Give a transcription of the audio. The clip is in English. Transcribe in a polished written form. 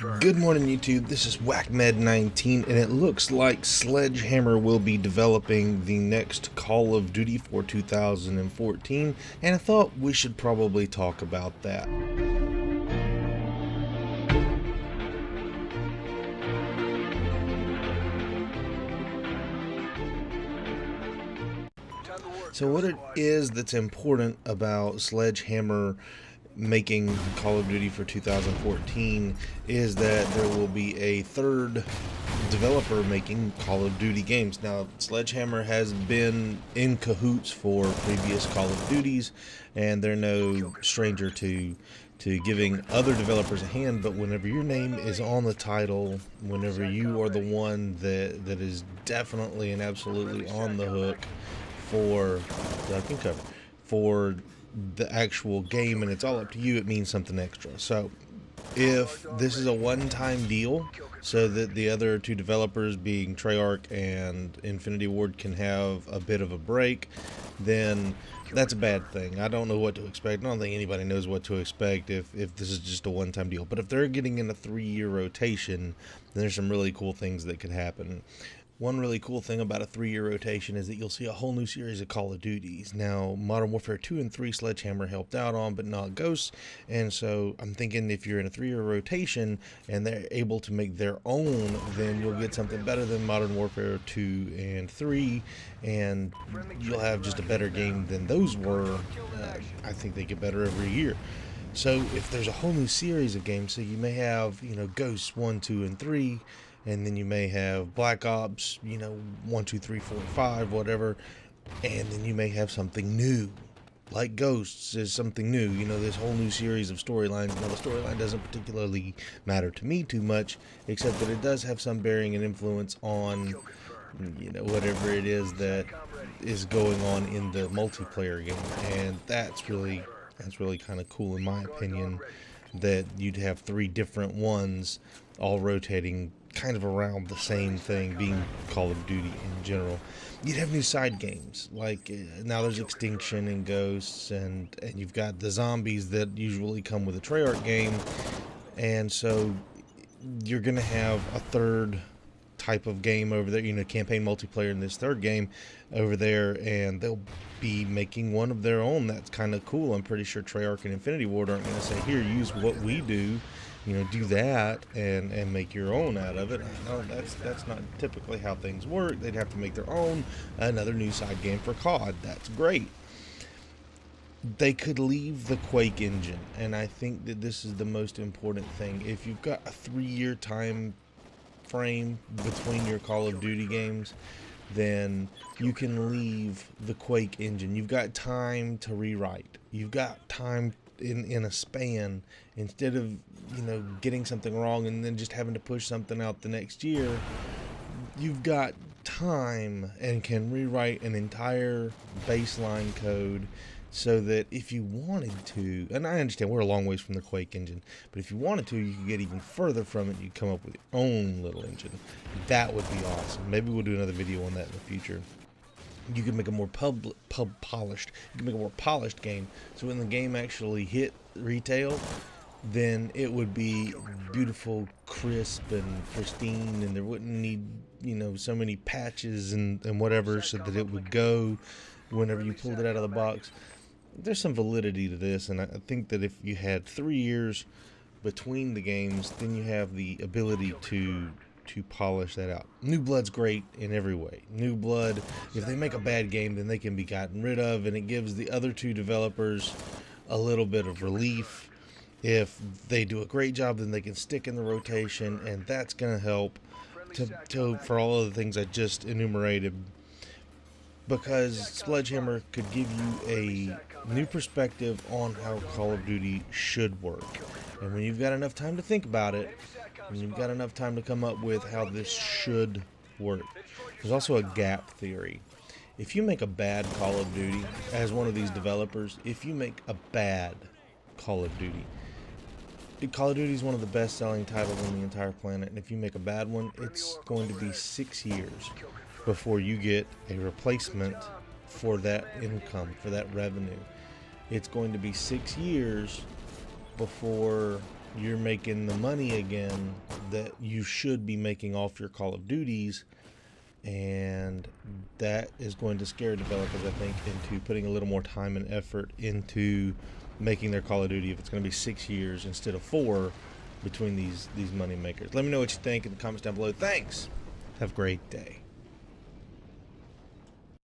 Good morning, YouTube. This is WhackMed19, and it looks like Sledgehammer will be developing the next Call of Duty for 2014, and I thought we should probably talk about that. So what it is that's important about Sledgehammer making Call of Duty for 2014 is that there will be a third developer making Call of Duty games. Now, Sledgehammer has been in cahoots for previous Call of Duties, and they're no stranger to giving other developers a hand, but whenever your name is on the title, whenever you are the one that is definitely and absolutely on the hook for duck and cover for the actual game, and it's all up to you, it means something extra. So if this is a one-time deal so that the other two developers, being Treyarch and Infinity Ward, can have a bit of a break, then that's a bad thing. I don't know what to expect. I don't think anybody knows what to expect if this is just a one-time deal. But if they're getting in a 3-year rotation, then there's some really cool things that could happen. One really cool thing about a 3-year rotation is that you'll see a whole new series of Call of Duties. Now, Modern Warfare 2 and 3 Sledgehammer helped out on, but not Ghosts. And so I'm thinking if you're in a 3-year rotation and they're able to make their own, then you'll get something better than Modern Warfare 2 and 3, and you'll have just a better game than those were. I think they get better every year. So if there's a whole new series of games, so you may have, Ghosts 1, 2, and 3, and then you may have Black Ops, 1, 2, 3, 4, 5, whatever, and then you may have something new, like Ghosts is something new, this whole new series of storylines. Now, the storyline doesn't particularly matter to me too much, except that it does have some bearing and influence on, whatever it is that is going on in the multiplayer game, and that's really kind of cool in my opinion, that you'd have 3 different ones all rotating kind of around the same thing, being Call of Duty in general. You'd have new side games, like now there's Extinction and Ghosts, and you've got the zombies that usually come with a Treyarch game, and so you're going to have a third type of game over there, campaign multiplayer in this third game over there, and they'll be making one of their own. That's kind of cool. I'm pretty sure Treyarch and Infinity Ward aren't going to say, here, use what we do, do that and make your own out of it. No, that's not typically how things work. They'd have to make their own, another new side game for COD. That's great. They could leave the Quake engine, and I think that this is the most important thing. If you've got a 3-year time frame between your Call of Duty games, then you can leave the Quake engine. You've got time to rewrite. You've got time in a span, instead of getting something wrong and then just having to push something out the next year. You've got time and can rewrite an entire baseline code, so that if you wanted to, and I understand we're a long ways from the Quake engine, but if you wanted to, you could get even further from it. You'd come up with your own little engine. That would be awesome. Maybe we'll do another video on that in the future. You can make a more polished. You can make a more polished game, so when the game actually hit retail, then it would be beautiful, crisp, and pristine, and there wouldn't need so many patches and whatever, so that it would go whenever you pulled it out of the box. There's some validity to this, and I think that if you had 3 years between the games, then you have the ability to polish that out. New Blood's great in every way. New Blood, if they make a bad game, then they can be gotten rid of, and it gives the other 2 developers a little bit of relief. If they do a great job, then they can stick in the rotation, and that's going to help for all of the things I just enumerated, because Sledgehammer could give you a new perspective on how Call of Duty should work. And when you've got enough time to think about it, and you've got enough time to come up with how this should work, there's also a gap theory. If you make a bad Call of Duty, as one of these developers, if you make a bad Call of Duty, Call of Duty is one of the best-selling titles on the entire planet, and if you make a bad one, it's going to be 6 years before you get a replacement for that income, for that revenue. It's going to be 6 years before you're making the money again that you should be making off your Call of Duties, and that is going to scare developers, I think, into putting a little more time and effort into making their Call of Duty if it's going to be 6 years instead of 4 between these money makers. Let me know what you think in the comments down below. Thanks. Have a great day.